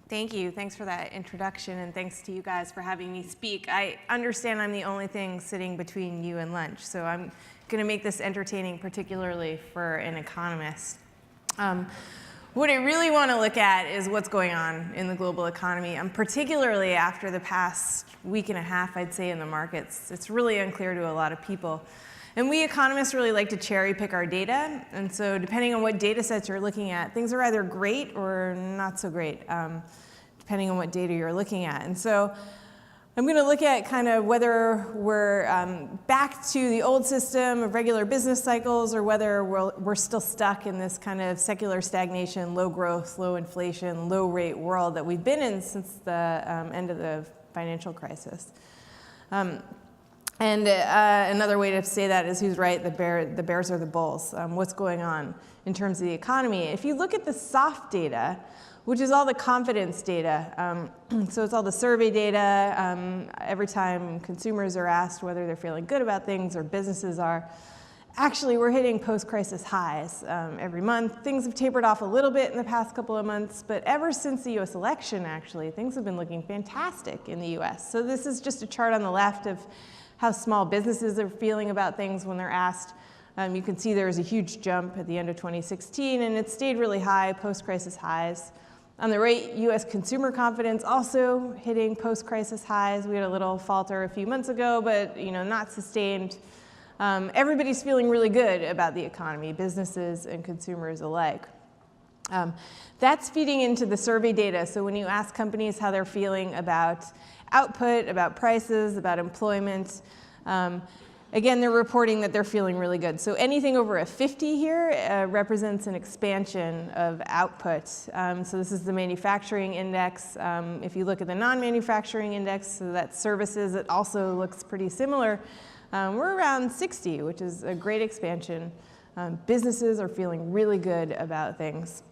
Thank you. Thanks for that introduction, and thanks to you guys for having me speak. I understand I'm the only thing sitting between you and lunch, so I'm going to make this entertaining, particularly for an economist. What I really want to look at is what's going on in the global economy, particularly after the past week and a half, I'd say, in the markets. It's really unclear to a lot of people. And we economists really like to cherry pick our data, and so depending on what data sets you're looking at, things are either great or not so great, depending on what data you're looking at. And so I'm going to look at kind of whether we're back to the old system of regular business cycles or whether we're still stuck in this kind of secular stagnation, low growth, low inflation, low rate world that we've been in since the end of the financial crisis. Another way to say that is who's right, the bears or the bulls. What's going on in terms of the economy? If you look at the soft data, which is all the confidence data, so it's all the survey data, every time consumers are asked whether they're feeling good about things or businesses are, actually we're hitting post-crisis highs every month. Things have tapered off a little bit in the past couple of months, but ever since the US election, actually, things have been looking fantastic in the US. So this is just a chart on the left of how small businesses are feeling about things when they're asked. You can see there was a huge jump at the end of 2016, and it stayed really high, post-crisis highs. On the right, US consumer confidence also hitting post-crisis highs. We had a little falter a few months ago, but not sustained. Everybody's feeling really good about the economy, businesses and consumers alike. That's feeding into the survey data. So when you ask companies how they're feeling about output, about prices, about employment, again, they're reporting that they're feeling really good. So anything over a 50 here represents an expansion of output. So this is the manufacturing index. If you look at the non-manufacturing index, so that's services, it also looks pretty similar. We're around 60, which is a great expansion. Businesses are feeling really good about things.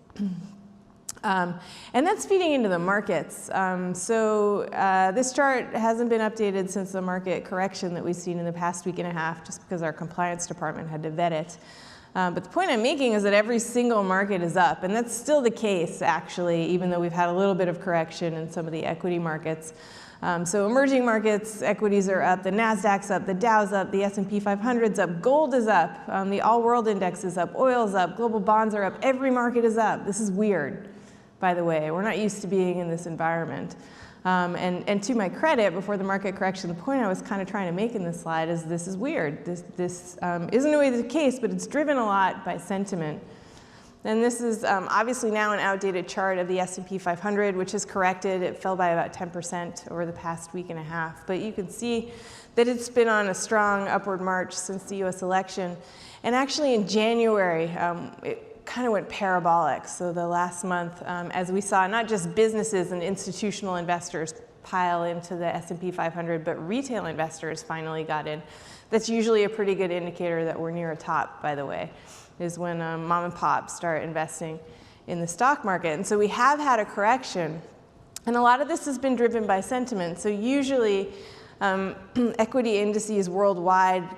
And that's feeding into the markets. This chart hasn't been updated since the market correction that we've seen in the past week and a half, just because our compliance department had to vet it. But the point I'm making is that every single market is up, and that's still the case, actually, even though we've had a little bit of correction in some of the equity markets. So emerging markets, equities are up, the NASDAQ's up, the Dow's up, the S&P 500's up, gold is up, the all-world index is up, oil's up, global bonds are up, every market is up. This is weird, by the way. We're not used to being in this environment. And to my credit, before the market correction, the point I was kind of trying to make in this slide is this is weird. This isn't always the case, but it's driven a lot by sentiment. And this is obviously now an outdated chart of the S&P 500, which has corrected. It fell by about 10% over the past week and a half. But you can see that it's been on a strong upward march since the US election. And actually in January, it kind of went parabolic. So the last month, as we saw, not just businesses and institutional investors pile into the S&P 500, but retail investors finally got in. That's usually a pretty good indicator that we're near a top, by the way, is when mom and pop start investing in the stock market. And so we have had a correction. And a lot of this has been driven by sentiment. So usually equity indices worldwide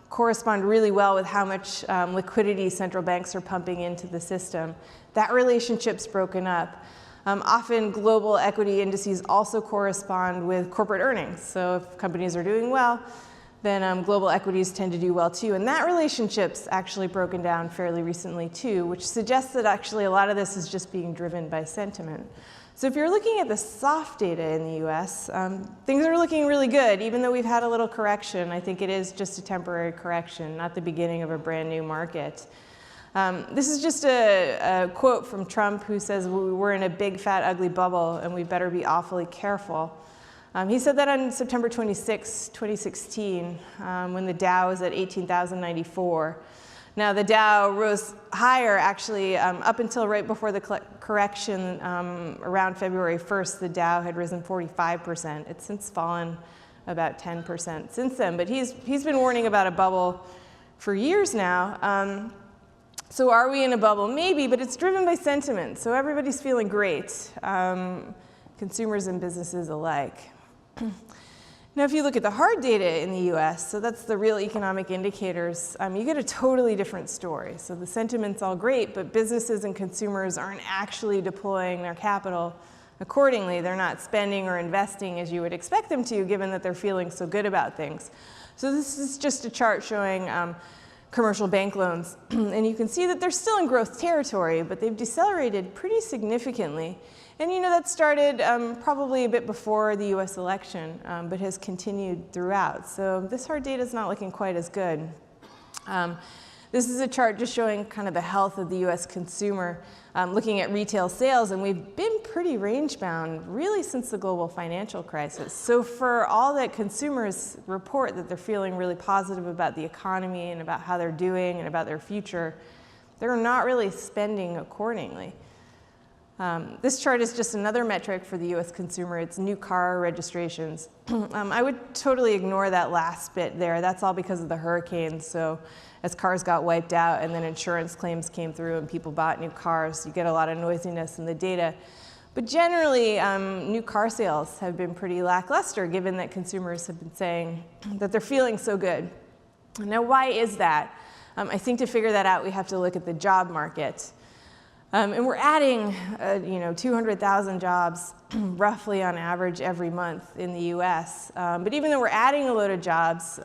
correspond really well with how much liquidity central banks are pumping into the system. That relationship's broken up. Often global equity indices also correspond with corporate earnings. So if companies are doing well, then global equities tend to do well too. And that relationship's actually broken down fairly recently too, which suggests that actually a lot of this is just being driven by sentiment. So if you're looking at the soft data in the US, things are looking really good, even though we've had a little correction. I think it is just a temporary correction, not the beginning of a brand new market. This is just a quote from Trump, who says, we're in a big, fat, ugly bubble, and we better be awfully careful. He said that on September 26, 2016, when the Dow was at 18,094. Now, the Dow rose higher, actually, up until right before the correction around February 1st. The Dow had risen 45%. It's since fallen about 10% since then. But he's been warning about a bubble for years now. So are we in a bubble? Maybe, but it's driven by sentiment. So everybody's feeling great, consumers and businesses alike. Now, if you look at the hard data in the US, so that's the real economic indicators, you get a totally different story. So the sentiment's all great, but businesses and consumers aren't actually deploying their capital accordingly. They're not spending or investing as you would expect them to, given that they're feeling so good about things. So this is just a chart showing commercial bank loans. And you can see that they're still in growth territory, but they've decelerated pretty significantly. And that started probably a bit before the US election, but has continued throughout. So this hard data is not looking quite as good. This is a chart just showing kind of the health of the US consumer, looking at retail sales, and we've been pretty range-bound really since the global financial crisis. So for all that consumers report that they're feeling really positive about the economy and about how they're doing and about their future, they're not really spending accordingly. This chart is just another metric for the US consumer. It's new car registrations. I would totally ignore that last bit there. That's all because of the hurricanes. So as cars got wiped out and then insurance claims came through and people bought new cars, you get a lot of noisiness in the data. But generally, new car sales have been pretty lackluster, given that consumers have been saying that they're feeling so good. Now, why is that? I think to figure that out, we have to look at the job market. And we're adding, 200,000 jobs roughly on average every month in the US. But even though we're adding a load of jobs,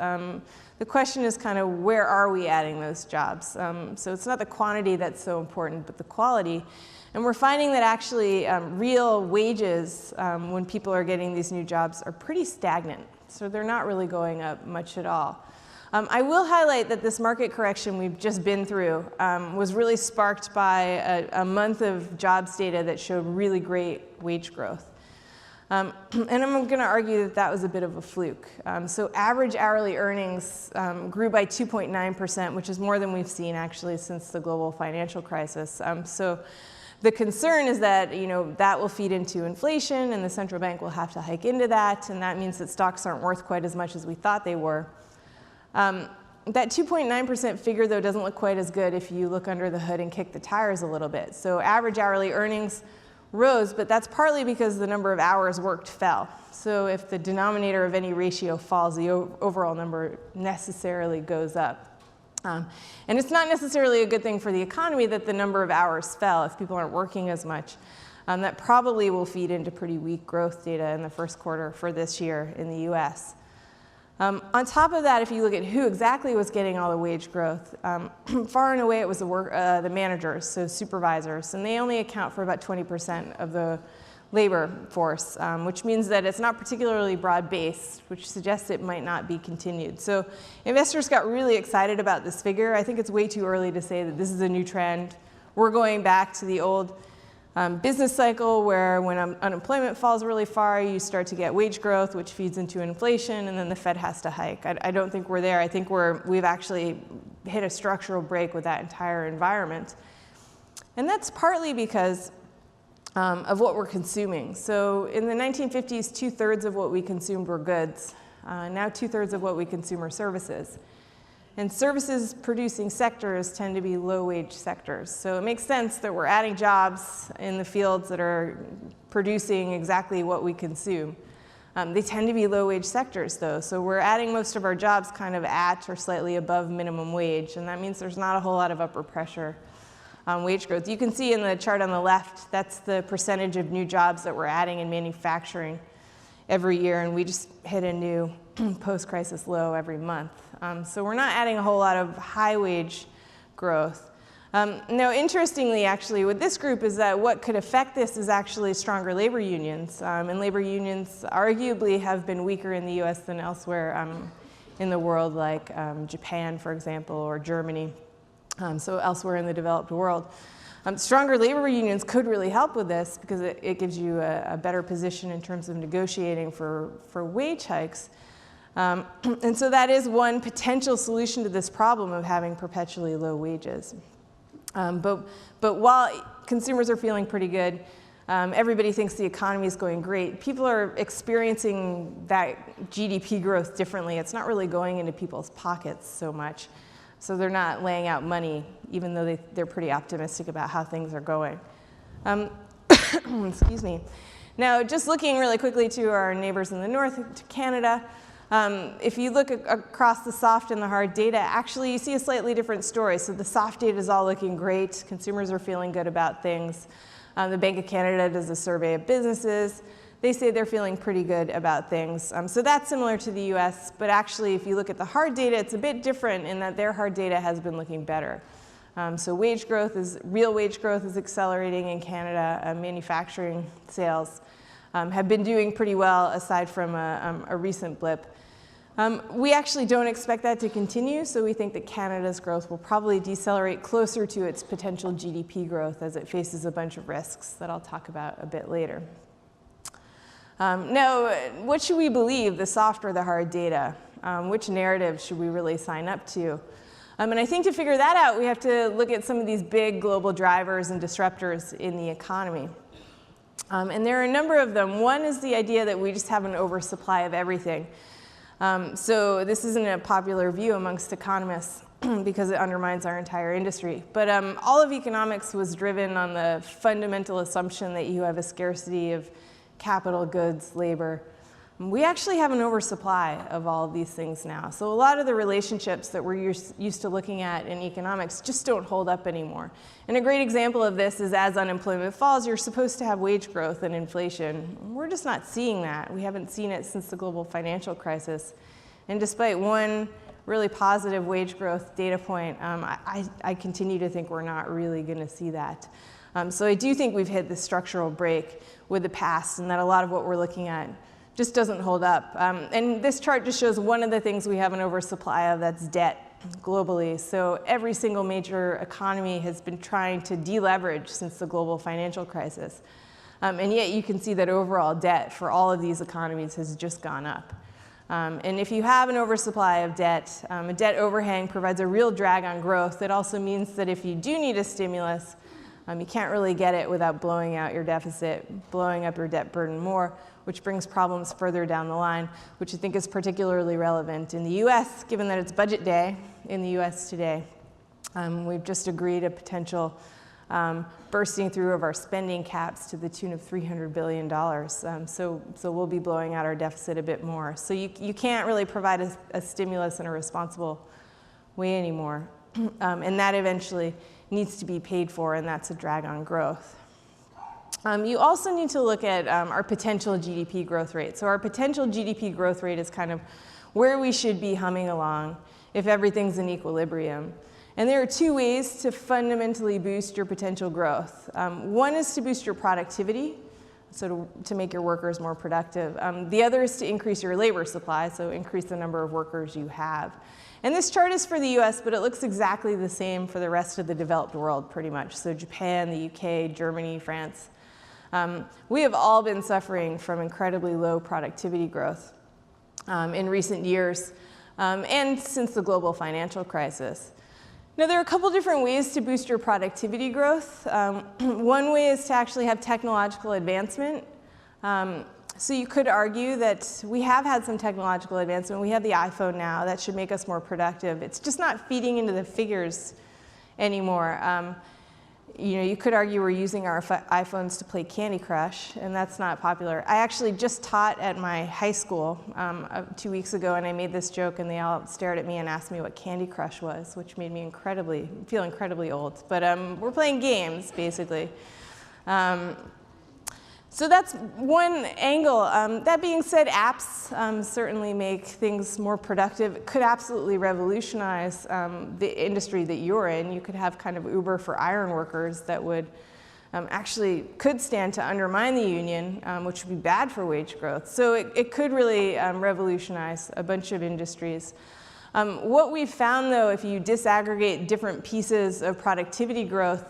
the question is kind of where are we adding those jobs? So it's not the quantity that's so important, but the quality. And we're finding that actually real wages, when people are getting these new jobs, are pretty stagnant. So they're not really going up much at all. I will highlight that this market correction we've just been through was really sparked by a month of jobs data that showed really great wage growth. And I'm going to argue that that was a bit of a fluke. So average hourly earnings grew by 2.9%, which is more than we've seen actually since the global financial crisis. So the concern is that that will feed into inflation, and the central bank will have to hike into that, and that means that stocks aren't worth quite as much as we thought they were. That 2.9% figure, though, doesn't look quite as good if you look under the hood and kick the tires a little bit. So average hourly earnings rose, but that's partly because the number of hours worked fell. So if the denominator of any ratio falls, the overall number necessarily goes up. And it's not necessarily a good thing for the economy that the number of hours fell if people aren't working as much. That probably will feed into pretty weak growth data in the first quarter for this year in the US. On top of that, if you look at who exactly was getting all the wage growth, far and away it was the managers, so supervisors, and they only account for about 20% of the labor force, which means that it's not particularly broad-based, which suggests it might not be continued. So investors got really excited about this figure. I think it's way too early to say that this is a new trend. We're going back to the old business cycle where when unemployment falls really far, you start to get wage growth, which feeds into inflation, and then the Fed has to hike. I don't think we're there. I think we've actually hit a structural break with that entire environment. And that's partly because of what we're consuming. So in the 1950s, 2/3 of what we consumed were goods. Now 2/3 of what we consume are services. And services producing sectors tend to be low-wage sectors. So it makes sense that we're adding jobs in the fields that are producing exactly what we consume. They tend to be low-wage sectors, though. So we're adding most of our jobs kind of at or slightly above minimum wage. And that means there's not a whole lot of upward pressure on wage growth. You can see in the chart on the left, that's the percentage of new jobs that we're adding in manufacturing every year. And we just hit a new post-crisis low every month. So we're not adding a whole lot of high-wage growth. Now, interestingly, actually, with this group is that what could affect this is actually stronger labor unions. And labor unions arguably have been weaker in the US than elsewhere in the world, like Japan, for example, or Germany, so elsewhere in the developed world. Stronger labor unions could really help with this because it gives you a better position in terms of negotiating for wage hikes. And so that is one potential solution to this problem of having perpetually low wages. But while consumers are feeling pretty good, everybody thinks the economy is going great. People are experiencing that GDP growth differently. It's not really going into people's pockets so much. So they're not laying out money, even though they're pretty optimistic about how things are going. Excuse me. Now, just looking really quickly to our neighbors in the north, to Canada, if you look across the soft and the hard data, actually you see a slightly different story. So the soft data is all looking great. Consumers are feeling good about things. The Bank of Canada does a survey of businesses. They say they're feeling pretty good about things. So that's similar to the US, but actually if you look at the hard data, it's a bit different in that their hard data has been looking better. So real wage growth is accelerating in Canada. Manufacturing sales have been doing pretty well aside from a recent blip. We actually don't expect that to continue, so we think that Canada's growth will probably decelerate closer to its potential GDP growth as it faces a bunch of risks that I'll talk about a bit later. Now, what should we believe, the soft or the hard data? Which narrative should we really sign up to? And I think to figure that out, we have to look at some of these big global drivers and disruptors in the economy. And there are a number of them. One is the idea that we just have an oversupply of everything. So this isn't a popular view amongst economists because it undermines our entire industry. But all of economics was driven on the fundamental assumption that you have a scarcity of capital, goods, labor. We actually have an oversupply of all of these things now. So a lot of the relationships that we're used to looking at in economics just don't hold up anymore. And a great example of this is as unemployment falls, you're supposed to have wage growth and inflation. We're just not seeing that. We haven't seen it since the global financial crisis. And despite one really positive wage growth data point, I continue to think we're not really going to see that. So I do think we've hit the structural break with the past, and that a lot of what we're looking at just doesn't hold up. And this chart just shows one of the things we have an oversupply of, that's debt globally. So every single major economy has been trying to deleverage since the global financial crisis. And yet you can see that overall debt for all of these economies has just gone up. And if you have an oversupply of debt, a debt overhang provides a real drag on growth. It also means that if you do need a stimulus, you can't really get it without blowing out your deficit, blowing up your debt burden more, which brings problems further down the line, which I think is particularly relevant in the US, given that it's budget day in the US today. We've just agreed a potential bursting through of our spending caps to the tune of $300 billion. So we'll be blowing out our deficit a bit more. So you can't really provide a stimulus in a responsible way anymore. And that eventually needs to be paid for, and that's a drag on growth. You also need to look at our potential GDP growth rate. So our potential GDP growth rate is kind of where we should be humming along if everything's in equilibrium. And there are two ways to fundamentally boost your potential growth. One is to boost your productivity, so to make your workers more productive. The other is to increase your labor supply, so increase the number of workers you have. And this chart is for the US, but it looks exactly the same for the rest of the developed world, pretty much. So Japan, the UK, Germany, France. We have all been suffering from incredibly low productivity growth in recent years and since the global financial crisis. Now, there are a couple different ways to boost your productivity growth. One way is to actually have technological advancement. So you could argue that we have had some technological advancement. We have the iPhone now. That should make us more productive. It's just not feeding into the figures anymore. You could argue we're using our iPhones to play Candy Crush, and that's not popular. I actually just taught at my high school 2 weeks ago, and I made this joke, and they all stared at me and asked me what Candy Crush was, which made me feel incredibly old. But we're playing games, basically. So that's one angle. That being said, apps certainly make things more productive. It could absolutely revolutionize the industry that you're in. You could have kind of Uber for iron workers that would could stand to undermine the union, which would be bad for wage growth. So it could really revolutionize a bunch of industries. What we've found, though, if you disaggregate different pieces of productivity growth,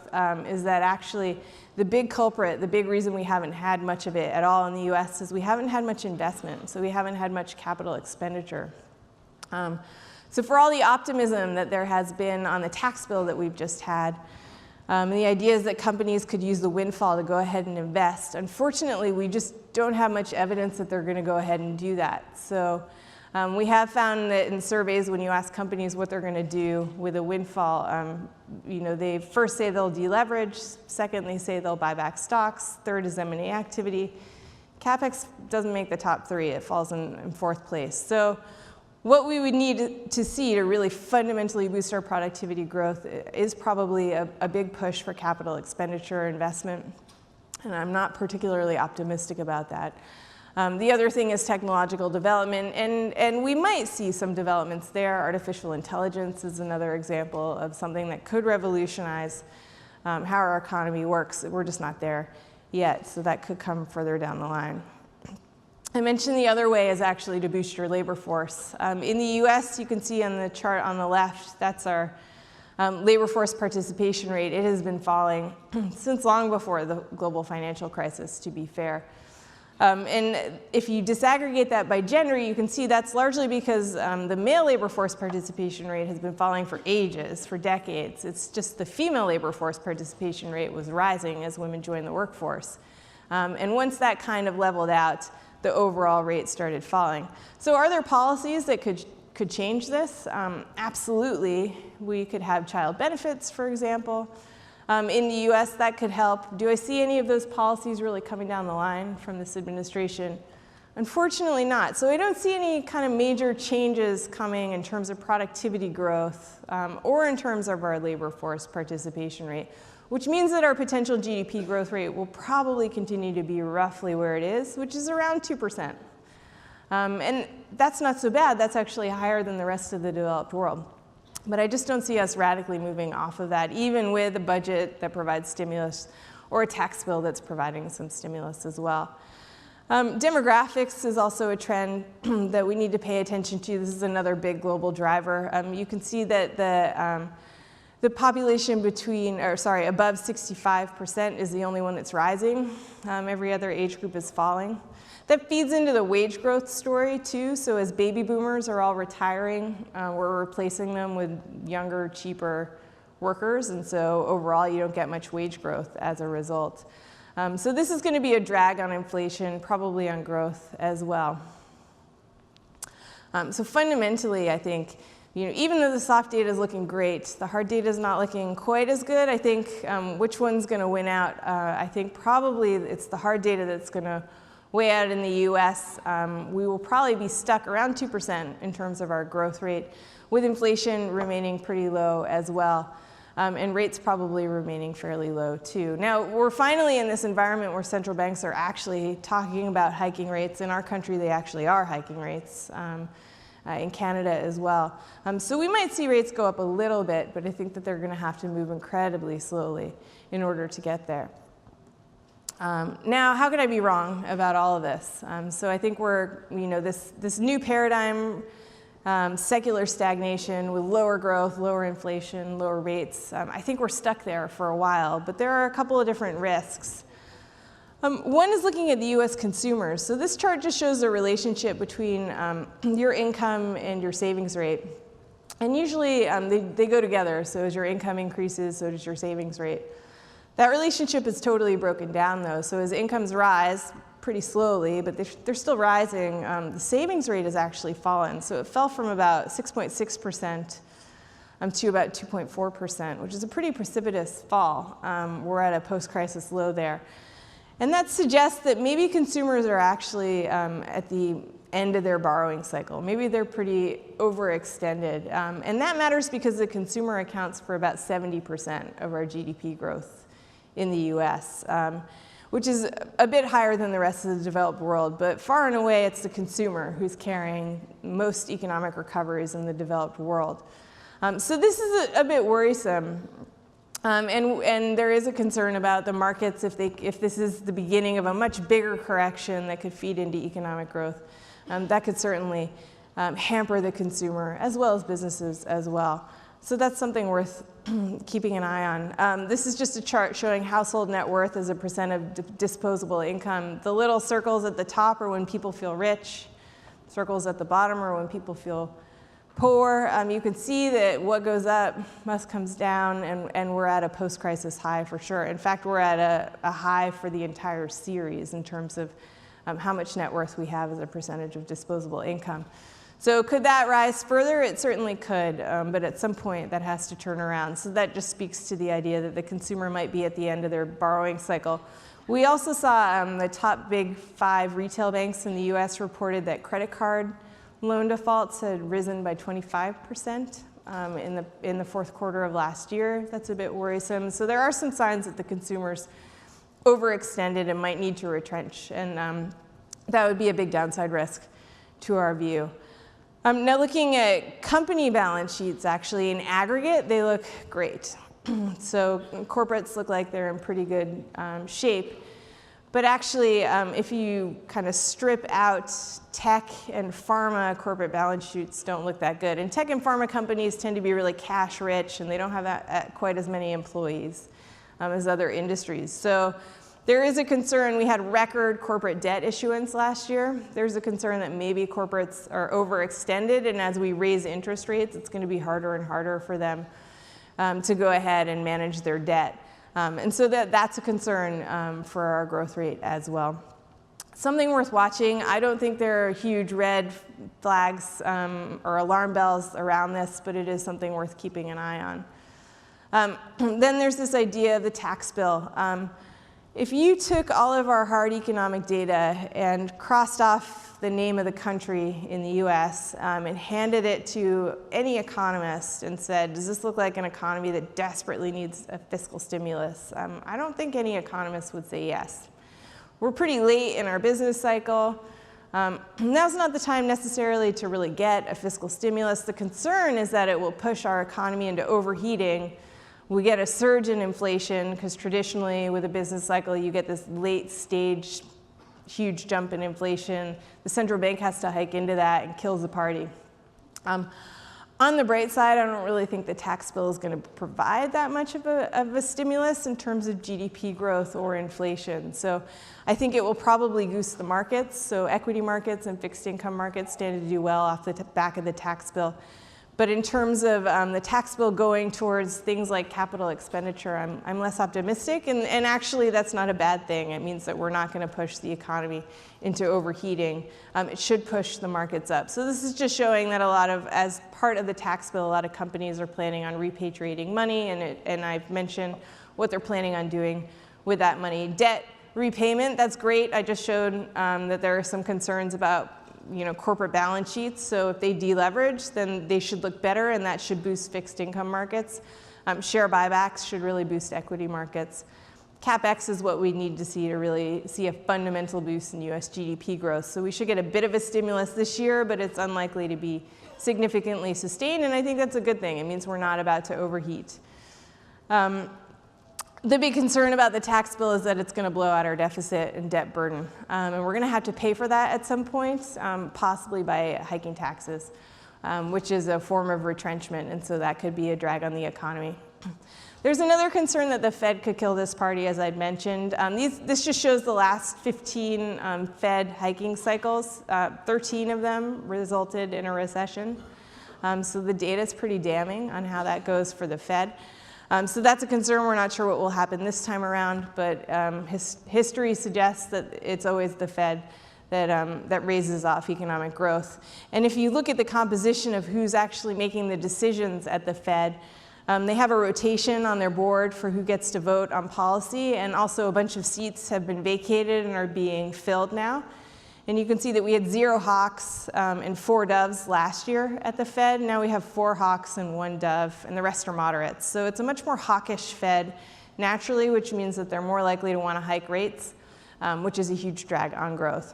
is that actually the big culprit, the big reason we haven't had much of it at all in the US is we haven't had much investment, so we haven't had much capital expenditure. So for all the optimism that there has been on the tax bill that we've just had, the idea is that companies could use the windfall to go ahead and invest. Unfortunately, we just don't have much evidence that they're going to go ahead and do that. So we have found that in surveys, when you ask companies what they're going to do with a windfall, they first say they'll deleverage. Second, they say they'll buy back stocks. Third is M&A activity. CapEx doesn't make the top 3. It falls in 4th place. So what we would need to see to really fundamentally boost our productivity growth is probably a big push for capital expenditure investment. And I'm not particularly optimistic about that. The other thing is technological development, and we might see some developments there. Artificial intelligence is another example of something that could revolutionize how our economy works. We're just not there yet, so that could come further down the line. I mentioned the other way is actually to boost your labor force. In the US, you can see on the chart on the left, that's our labor force participation rate. It has been falling since long before the global financial crisis, to be fair. And if you disaggregate that by gender, you can see that's largely because the male labor force participation rate has been falling for ages, for decades. It's just the female labor force participation rate was rising as women joined the workforce. And once that kind of leveled out, the overall rate started falling. So are there policies that could change this? Absolutely. We could have child benefits, for example. In the US, that could help. Do I see any of those policies really coming down the line from this administration? Unfortunately not. So I don't see any kind of major changes coming in terms of productivity growth or in terms of our labor force participation rate, which means that our potential GDP growth rate will probably continue to be roughly where it is, which is around 2%. And that's not so bad. That's actually higher than the rest of the developed world. But I just don't see us radically moving off of that, even with a budget that provides stimulus or a tax bill that's providing some stimulus as well. Demographics is also a trend that we need to pay attention to. This is another big global driver. You can see that the population above 65% is the only one that's rising. Every other age group is falling. That feeds into the wage growth story too. So as baby boomers are all retiring, we're replacing them with younger, cheaper workers. And so overall, you don't get much wage growth as a result. So this is going to be a drag on inflation, probably on growth as well. So fundamentally, I think, even though the soft data is looking great, the hard data is not looking quite as good. I think which one's going to win out? I think probably it's the hard data that's going to way out in the US. We will probably be stuck around 2% in terms of our growth rate, with inflation remaining pretty low as well, and rates probably remaining fairly low too. Now, we're finally in this environment where central banks are actually talking about hiking rates. In our country, they actually are hiking rates, in Canada as well. So we might see rates go up a little bit, but I think that they're going to have to move incredibly slowly in order to get there. Now, how could I be wrong about all of this? So I think we're, this new paradigm, secular stagnation with lower growth, lower inflation, lower rates. I think we're stuck there for a while, but there are a couple of different risks. One is looking at the US consumers. So this chart just shows the relationship between your income and your savings rate. And usually they go together. So as your income increases, so does your savings rate. That relationship is totally broken down, though. So as incomes rise pretty slowly, but they're still rising, the savings rate has actually fallen. So it fell from about 6.6% to about 2.4%, which is a pretty precipitous fall. We're at a post-crisis low there. And that suggests that maybe consumers are actually at the end of their borrowing cycle. Maybe they're pretty overextended. And that matters because the consumer accounts for about 70% of our GDP growth in the US, which is a bit higher than the rest of the developed world, but far and away it's the consumer who's carrying most economic recoveries in the developed world. So this is a bit worrisome. And there is a concern about the markets if this is the beginning of a much bigger correction that could feed into economic growth. That could certainly hamper the consumer as well as businesses as well. So that's something worth keeping an eye on. This is just a chart showing household net worth as a percent of disposable income. The little circles at the top are when people feel rich. Circles at the bottom are when people feel poor. You can see that what goes up must comes down, and we're at a post-crisis high for sure. In fact, we're at a high for the entire series in terms of how much net worth we have as a percentage of disposable income. So could that rise further? It certainly could, but at some point that has to turn around. So that just speaks to the idea that the consumer might be at the end of their borrowing cycle, We also saw the top big 5 retail banks in the US reported that credit card loan defaults had risen by 25% in the fourth quarter of last year. That's a bit worrisome. So there are some signs that the consumer's overextended and might need to retrench, and that would be a big downside risk to our view. Now looking at company balance sheets, actually in aggregate, they look great. So corporates look like they're in pretty good shape. But actually, if you kind of strip out tech and pharma, corporate balance sheets don't look that good. And tech and pharma companies tend to be really cash rich, and they don't have quite as many employees as other industries. So there is a concern. We had record corporate debt issuance last year. There's a concern that maybe corporates are overextended, and as we raise interest rates, it's going to be harder and harder for them to go ahead and manage their debt. And so that's a concern for our growth rate as well. Something worth watching. I don't think there are huge red flags or alarm bells around this, but it is something worth keeping an eye on. Then there's this idea of the tax bill. If you took all of our hard economic data and crossed off the name of the country in the US and handed it to any economist and said, does this look like an economy that desperately needs a fiscal stimulus? I don't think any economist would say yes. We're pretty late in our business cycle. Now's not the time necessarily to really get a fiscal stimulus. The concern is that it will push our economy into overheating. We get a surge in inflation because traditionally with a business cycle you get this late stage huge jump in inflation. The central bank has to hike into that and kills the party. On the bright side, I don't really think the tax bill is going to provide that much of a stimulus in terms of GDP growth or inflation. So I think it will probably goose the markets. So equity markets and fixed income markets stand to do well off the back of the tax bill. But in terms of the tax bill going towards things like capital expenditure, I'm less optimistic. And actually, that's not a bad thing. It means that we're not going to push the economy into overheating. It should push the markets up. So this is just showing that as part of the tax bill, a lot of companies are planning on repatriating money. And I've mentioned what they're planning on doing with that money. Debt repayment, that's great. I just showed that there are some concerns about corporate balance sheets. So if they deleverage, then they should look better, and that should boost fixed income markets. Share buybacks should really boost equity markets. CapEx is what we need to see to really see a fundamental boost in US GDP growth. So we should get a bit of a stimulus this year, but it's unlikely to be significantly sustained, and I think that's a good thing. It means we're not about to overheat. The big concern about the tax bill is that it's going to blow out our deficit and debt burden. And we're going to have to pay for that at some point, possibly by hiking taxes, which is a form of retrenchment. And so that could be a drag on the economy. There's another concern that the Fed could kill this party, as I'd mentioned. This just shows the last 15 Fed hiking cycles. 13 of them resulted in a recession. So the data is pretty damning on how that goes for the Fed. So that's a concern. We're not sure what will happen this time around, but history suggests that it's always the Fed that raises off economic growth. And if you look at the composition of who's actually making the decisions at the Fed, they have a rotation on their board for who gets to vote on policy, and also a bunch of seats have been vacated and are being filled now. And you can see that we had 0 hawks and 4 doves last year at the Fed. Now we have 4 hawks and 1 dove, and the rest are moderates. So it's a much more hawkish Fed naturally, which means that they're more likely to want to hike rates, which is a huge drag on growth.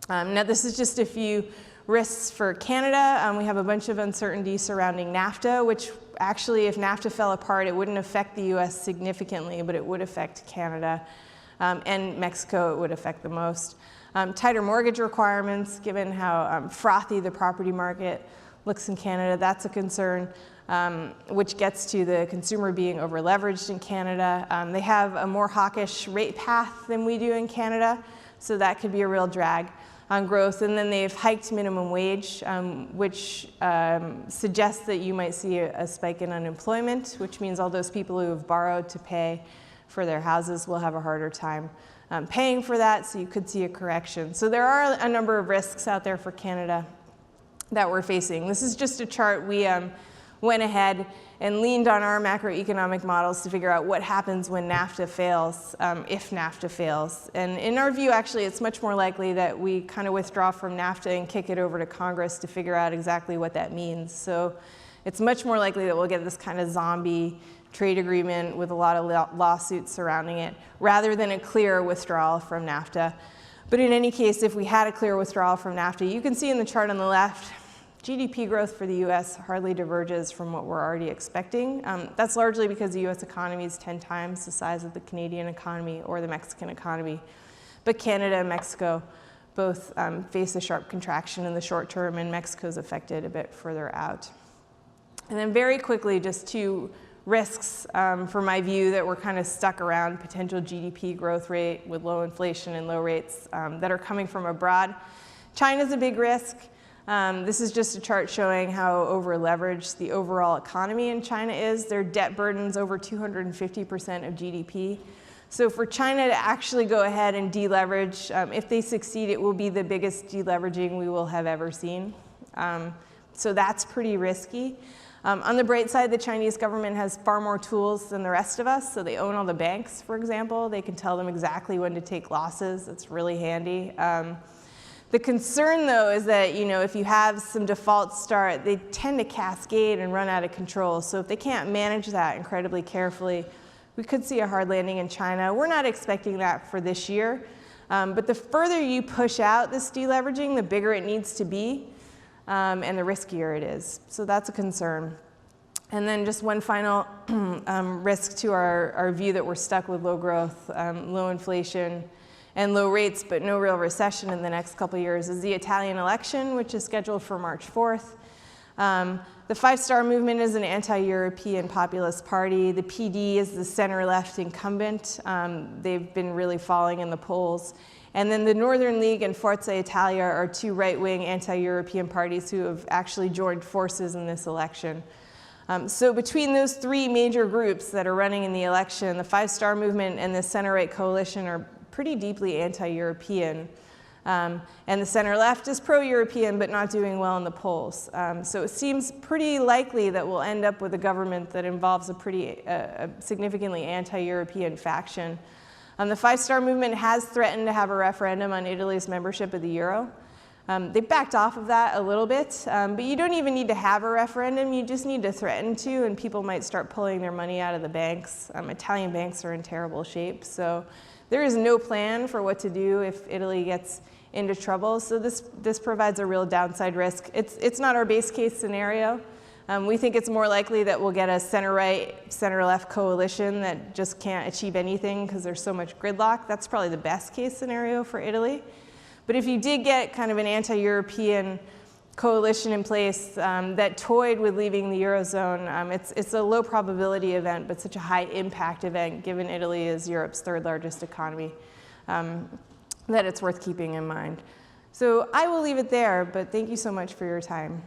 Now this is just a few risks for Canada. We have a bunch of uncertainty surrounding NAFTA, which actually, if NAFTA fell apart, it wouldn't affect the US significantly, but it would affect Canada. And Mexico it would affect the most. Tighter mortgage requirements, given how frothy the property market looks in Canada, that's a concern, which gets to the consumer being over-leveraged in Canada. They have a more hawkish rate path than we do in Canada, so that could be a real drag on growth. And then they've hiked minimum wage, which suggests that you might see a spike in unemployment, which means all those people who have borrowed to pay for their houses will have a harder time paying for that, so you could see a correction. So there are a number of risks out there for Canada that we're facing. This is just a chart we went ahead and leaned on our macroeconomic models to figure out what happens when NAFTA fails, if NAFTA fails. And in our view, actually, it's much more likely that we kind of withdraw from NAFTA and kick it over to Congress to figure out exactly what that means. So it's much more likely that we'll get this kind of zombie trade agreement with a lot of lawsuits surrounding it, rather than a clear withdrawal from NAFTA. But in any case, if we had a clear withdrawal from NAFTA, you can see in the chart on the left, GDP growth for the US hardly diverges from what we're already expecting. That's largely because the US economy is 10 times the size of the Canadian economy or the Mexican economy. But Canada and Mexico both face a sharp contraction in the short term, and Mexico's affected a bit further out. And then very quickly, just two risks for my view that we're kind of stuck around potential GDP growth rate with low inflation and low rates that are coming from abroad. China's a big risk. This is just a chart showing how over-leveraged the overall economy in China is. Their debt burden's over 250% of GDP. So for China to actually go ahead and deleverage, if they succeed, it will be the biggest deleveraging we will have ever seen. So that's pretty risky. On the bright side, the Chinese government has far more tools than the rest of us. So they own all the banks, for example. They can tell them exactly when to take losses. It's really handy. The concern, though, is that if you have some defaults start, they tend to cascade and run out of control. So if they can't manage that incredibly carefully, we could see a hard landing in China. We're not expecting that for this year. But the further you push out this deleveraging, the bigger it needs to be, and the riskier it is. So that's a concern. And then just one final risk to our view that we're stuck with low growth, low inflation, and low rates, but no real recession in the next couple of years, is the Italian election, which is scheduled for March 4th. The Five Star Movement is an anti-European populist party. The PD is the center-left incumbent. They've been really falling in the polls. And then the Northern League and Forza Italia are two right-wing anti-European parties who have actually joined forces in this election. So between those three major groups that are running in the election, the Five Star Movement and the center-right coalition are pretty deeply anti-European. And the center-left is pro-European, but not doing well in the polls. So it seems pretty likely that we'll end up with a government that involves a significantly anti-European faction. The Five Star Movement has threatened to have a referendum on Italy's membership of the euro. They backed off of that a little bit, but you don't even need to have a referendum. You just need to threaten to, and people might start pulling their money out of the banks. Italian banks are in terrible shape, so there is no plan for what to do if Italy gets into trouble. So this provides a real downside risk. It's not our base case scenario. We think it's more likely that we'll get a center-right, center-left coalition that just can't achieve anything because there's so much gridlock. That's probably the best case scenario for Italy. But if you did get kind of an anti-European coalition in place that toyed with leaving the Eurozone, it's a low probability event, but such a high impact event, given Italy is Europe's third largest economy, that it's worth keeping in mind. So I will leave it there, but thank you so much for your time.